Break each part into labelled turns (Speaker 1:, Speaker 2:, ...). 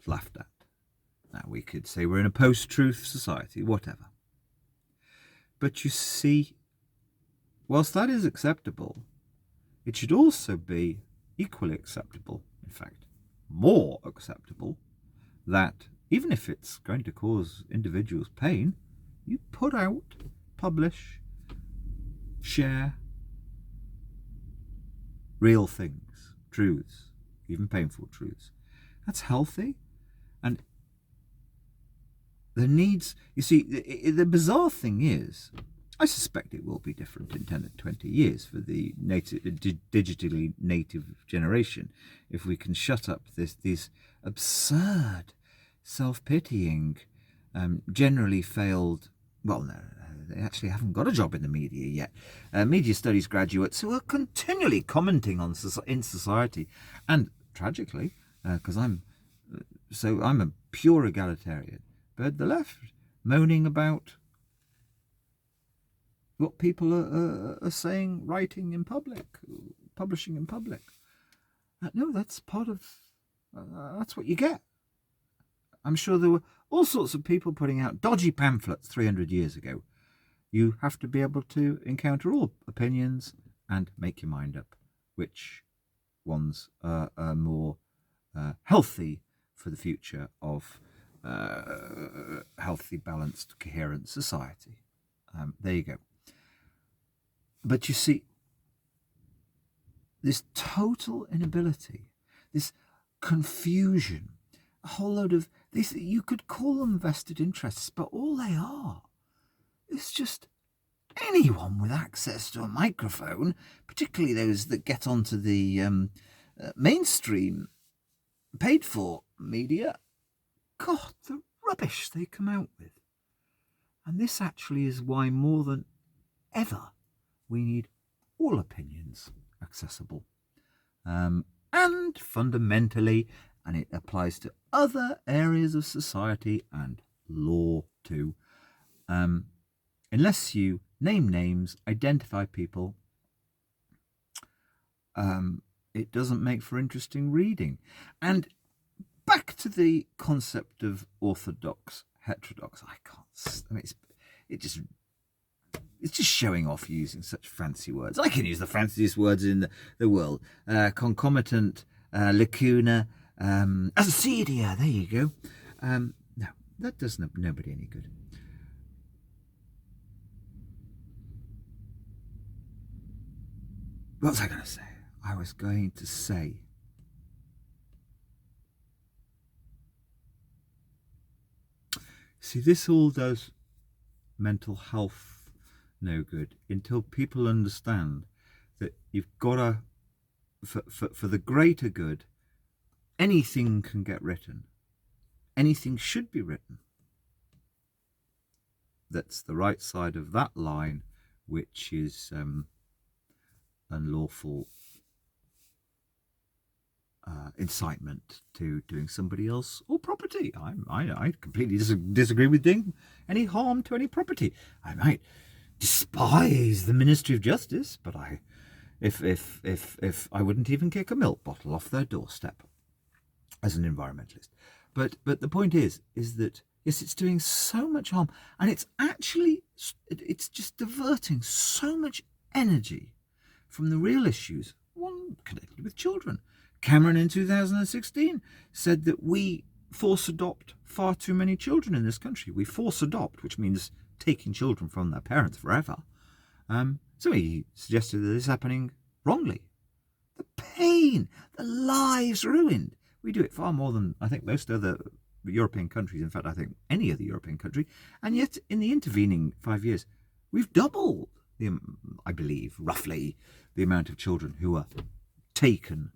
Speaker 1: laughed at. Now, we could say we're in a post-truth society, whatever. But you see, whilst that is acceptable, it should also be equally acceptable, in fact, more acceptable, that even if it's going to cause individuals pain, you put out, publish, share real things, truths, even painful truths. That's healthy. And the needs, you see, the bizarre thing is, I suspect it will be different in 10 to 20 years for the digitally native generation if we can shut up these absurd, self-pitying, generally failed, well, no, they actually haven't got a job in the media yet, media studies graduates who are continually commenting on in society. And tragically, because I'm a pure egalitarian, but the left moaning about what people are saying, writing in public, publishing in public. No, that's part of, that's what you get. I'm sure there were all sorts of people putting out dodgy pamphlets 300 years ago. You have to be able to encounter all opinions and make your mind up which ones are more healthy for the future of healthy, balanced, coherent society. There you go. But you see, this total inability, this confusion, a whole load of these, you could call them vested interests, but all they are is just anyone with access to a microphone, particularly those that get onto the mainstream paid for media. God, the rubbish they come out with. And this actually is why more than ever we need all opinions accessible. And fundamentally, and it applies to other areas of society and law too, unless you name names, identify people, it doesn't make for interesting reading. And back to the concept of orthodox, heterodox. It's just showing off using such fancy words. I can use the fanciest words in the world. Concomitant, lacuna, ascidia, there you go. No, that does nobody any good. What was I going to say? I was going to say, see, this all does mental health no good until people understand that you've got to, for the greater good, anything can get written. Anything should be written. That's the right side of that line, which is unlawful incitement to doing somebody else or property. I completely disagree with doing any harm to any property. I might despise the Ministry of Justice, but if I wouldn't even kick a milk bottle off their doorstep as an environmentalist. But the point is that yes, it's doing so much harm, and it's just diverting so much energy from the real issues, one connected with children. Cameron in 2016 said that we force adopt far too many children in this country. We force adopt, which means taking children from their parents forever. So he suggested that this is happening wrongly. The pain, the lives ruined. We do it far more than I think most other European countries. In fact, I think any other European country. And yet, in the intervening 5 years, we've doubled, I believe, roughly, the amount of children who are taken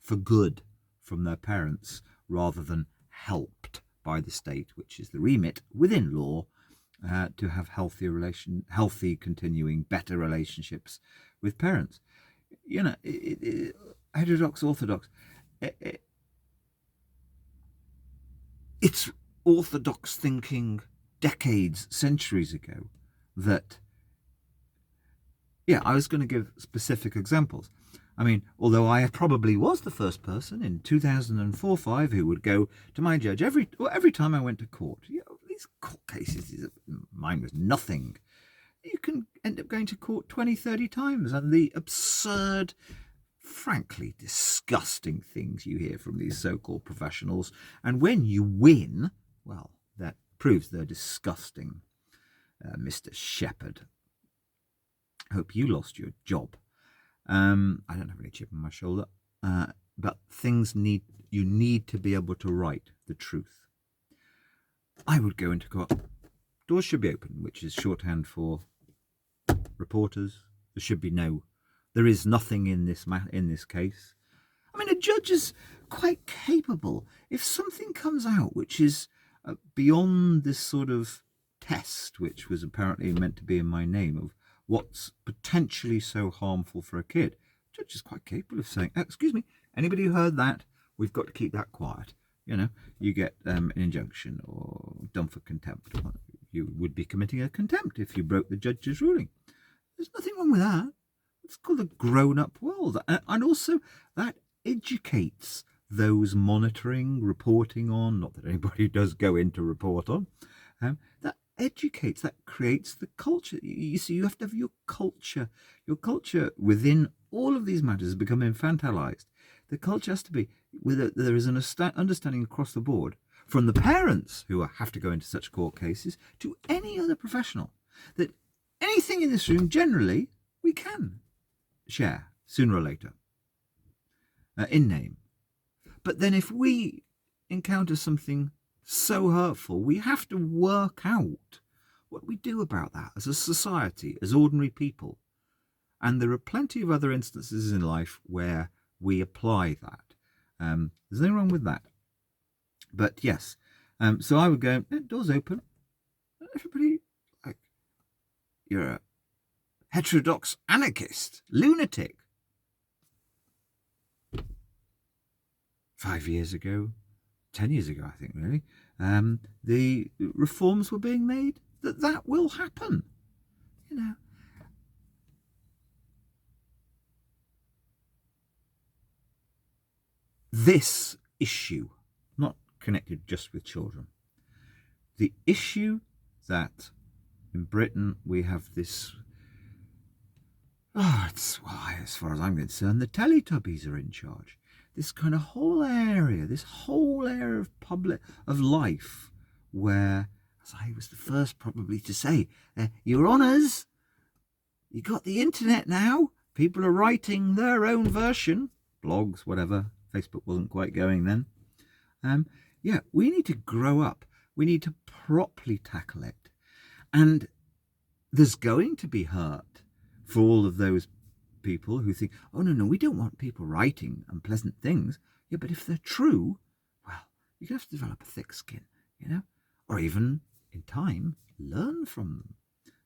Speaker 1: for good from their parents rather than helped by the state, which is the remit within law to have healthy, continuing, better relationships with parents. You know, heterodox, orthodox. It's orthodox thinking decades, centuries ago that, yeah, I was going to give specific examples. I mean, although I probably was the first person in 2004-5 who would go to my judge every time I went to court. These court cases, mine was nothing. You can end up going to court 20, 30 times, and the absurd, frankly disgusting things you hear from these so-called professionals. And when you win, well, that proves they're disgusting. Mr. Shepherd, hope you lost your job. I don't have any chip on my shoulder, but you need to be able to write the truth. I would go into court. Doors should be open, which is shorthand for reporters. There is nothing in this case. I mean, a judge is quite capable. If something comes out which is beyond this sort of test, which was apparently meant to be in my name, of what's potentially so harmful for a kid, the judge is quite capable of saying, excuse me, anybody who heard that, we've got to keep that quiet. You get an injunction or done for contempt. You would be committing a contempt if you broke the judge's ruling. There's nothing wrong with that. It's called a grown-up world. And also that educates those monitoring, reporting on, not that anybody does go in to report on, that educates, that creates the culture. You see, you have to have your culture. Your culture within all of these matters has become infantilized. The culture has to be, there is an understanding across the board, from the parents who have to go into such court cases to any other professional, that anything in this room, generally, we can share sooner or later, in name. But then if we encounter something so hurtful, we have to work out what we do about that as a society, as ordinary people. And there are plenty of other instances in life where we apply that. There's nothing wrong with that. But yes, so I would go, doors open. Everybody, like, you're a heterodox anarchist, lunatic. 5 years ago, 10 years ago, I think, really, the reforms were being made that will happen. This issue, not connected just with children, the issue that in Britain we have this, as far as I'm concerned, the Teletubbies are in charge. This kind of whole area of life, where, as I was the first probably to say, Your Honours, you got the internet now. People are writing their own version, blogs, whatever. Facebook wasn't quite going then. We need to grow up. We need to properly tackle it. And there's going to be hurt for all of those people who think, oh, no, we don't want people writing unpleasant things. Yeah, but if they're true, well, you're going to have to develop a thick skin, or even, in time, learn from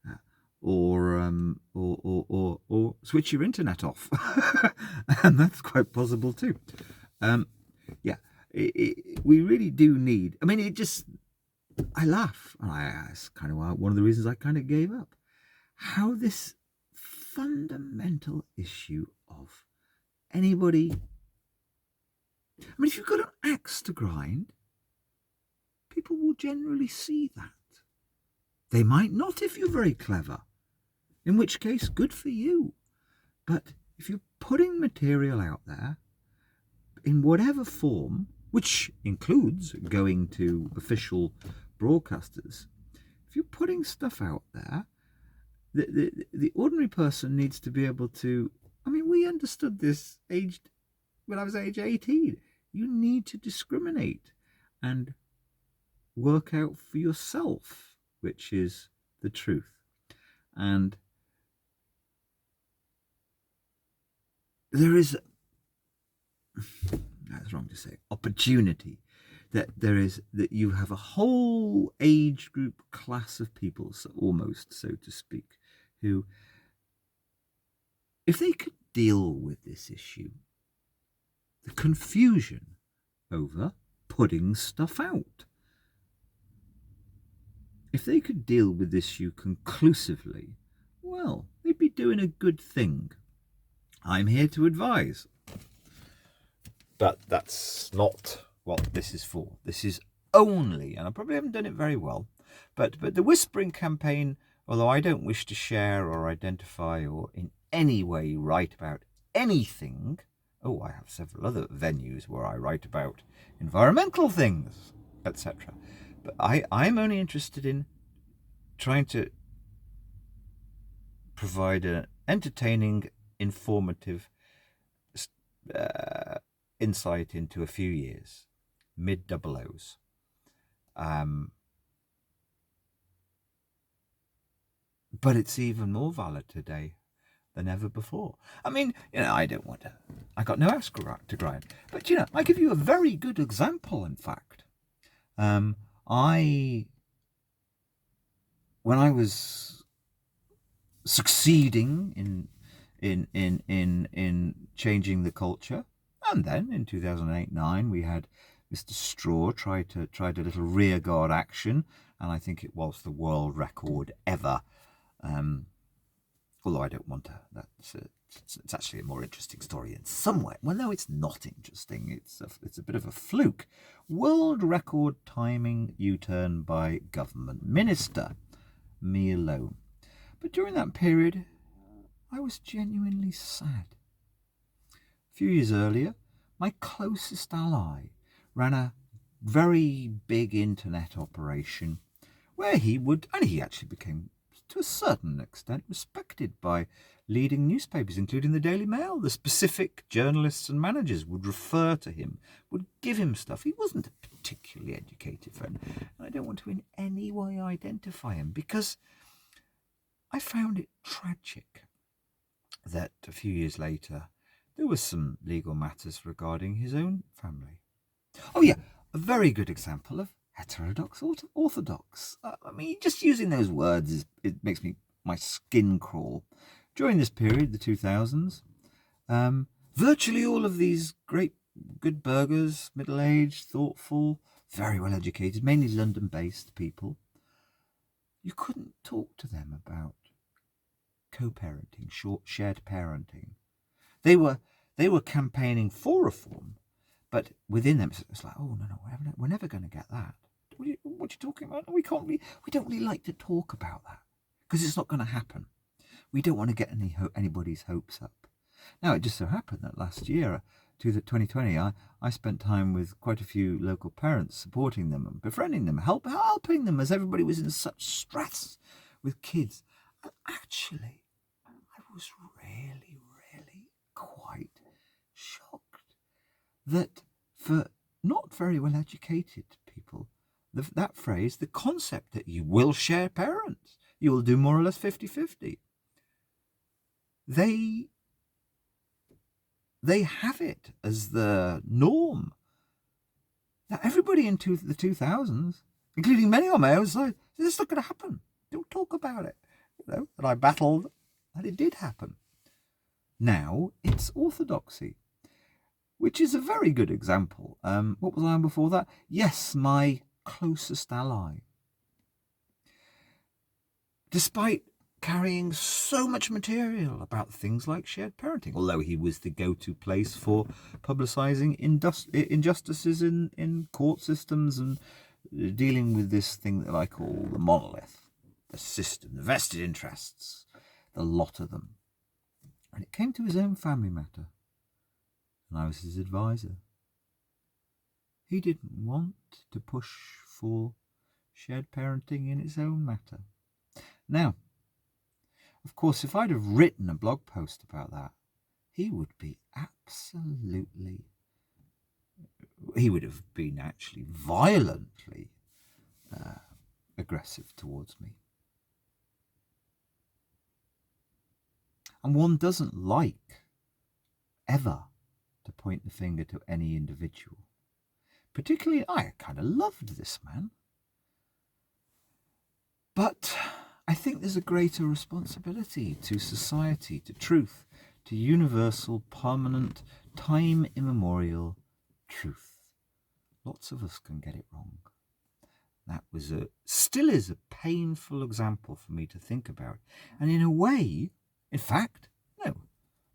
Speaker 1: them. Or switch your internet off. And that's quite possible too. We really do need, I laugh, and that's kind of one of the reasons I kind of gave up. How this fundamental issue of anybody, if you've got an axe to grind, people will generally see that. They might not if you're very clever, in which case, good for you. But if you're putting material out there in whatever form, which includes going to official broadcasters, if you're putting stuff out there, the ordinary person needs to be able to, we understood this when I was age 18. You need to discriminate and work out for yourself which is the truth. And there is, that's wrong to say, opportunity, that you have a whole age group, class of people, almost, so to speak, who, if they could deal with this issue, the confusion over putting stuff out, if they could deal with this issue conclusively, well, they'd be doing a good thing. I'm here to advise. But that's not what this is for. This is only, and I probably haven't done it very well, but the whispering campaign, although I don't wish to share or identify or in any way write about anything. Oh, I have several other venues where I write about environmental things, etc. But I'm only interested in trying to provide an entertaining, informative insight into a few years, mid double O's. But it's even more valid today than ever before. I mean, I don't want to, I got no axe to grind. But, I give you a very good example, in fact. When I was succeeding in changing the culture, and then in 2008-9 we had Mr. Straw tried a little rearguard action, and I think it was the world record ever. Although I don't want to. It's actually a more interesting story in some way. Well, no, it's not interesting. It's a bit of a fluke. World record timing U-turn by government minister. Me alone. But during that period, I was genuinely sad. A few years earlier, my closest ally ran a very big internet operation where he actually became, to a certain extent, respected by leading newspapers, including the Daily Mail. The specific journalists and managers would refer to him, would give him stuff. He wasn't a particularly educated friend, and I don't want to in any way identify him, because I found it tragic that a few years later there were some legal matters regarding his own family. Oh yeah, a very good example of heterodox orthodox. I mean, just using those words it makes my skin crawl. During this period, the 2000s, virtually all of these great good burghers, middle-aged, thoughtful, very well educated, mainly London-based people, you couldn't talk to them about co-parenting, shared parenting. They were campaigning for reform, but within them it's like, oh no, we're never going to get that. What are you talking about? We don't really like to talk about that because it's not going to happen. We don't want to get anybody's hopes up. Now, it just so happened that last year, to the 2020, I spent time with quite a few local parents, supporting them and befriending them, helping them as everybody was in such stress with kids. And actually, I was really, really quite shocked that for not very well educated people, that phrase, the concept that you will share parents, you will do more or less 50-50, they have it as the norm. Now, everybody in the 2000s, including many on my own side, this is not going to happen. Don't talk about it. And I battled, and it did happen. Now it's orthodoxy, which is a very good example. What was I on before that? Yes, my closest ally. Despite carrying so much material about things like shared parenting, although he was the go-to place for publicising injustices in court systems and dealing with this thing that I call the monolith, the system, the vested interests, the lot of them. And it came to his own family matter, and I was his advisor. He didn't want to push for shared parenting in its own matter. Now, of course, if I'd have written a blog post about that, he would have been actually violently aggressive towards me. And one doesn't like ever to point the finger to any individual. Particularly, I kind of loved this man. But I think there's a greater responsibility to society, to truth, to universal, permanent, time immemorial truth. Lots of us can get it wrong. That still is a painful example for me to think about. And in a way, in fact, no,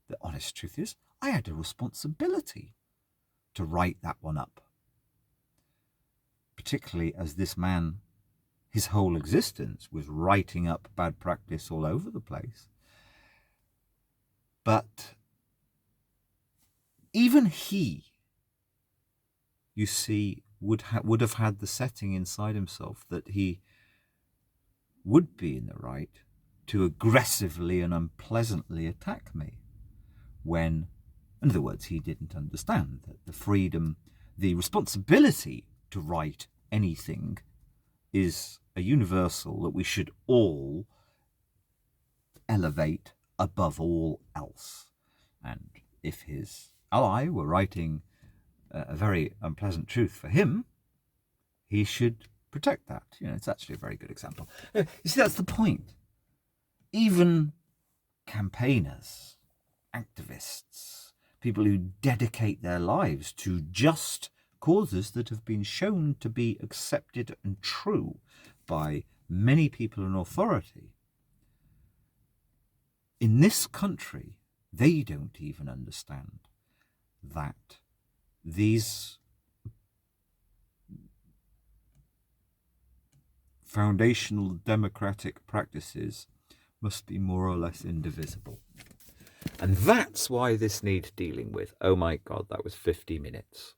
Speaker 1: the honest truth is, I had a responsibility to write that one up. Particularly as this man, his whole existence was writing up bad practice all over the place. But even he, you see, would have had the setting inside himself that he would be in the right to aggressively and unpleasantly attack me when, in other words, he didn't understand that the freedom, the responsibility to write anything is a universal that we should all elevate above all else. And if his ally were writing a very unpleasant truth for him, he should protect that. It's actually a very good example. You see, that's the point. Even campaigners, activists, people who dedicate their lives to just causes that have been shown to be accepted and true by many people in authority, in this country, they don't even understand that these foundational democratic practices must be more or less indivisible. And that's why this needs dealing with. Oh my God, that was 50 minutes.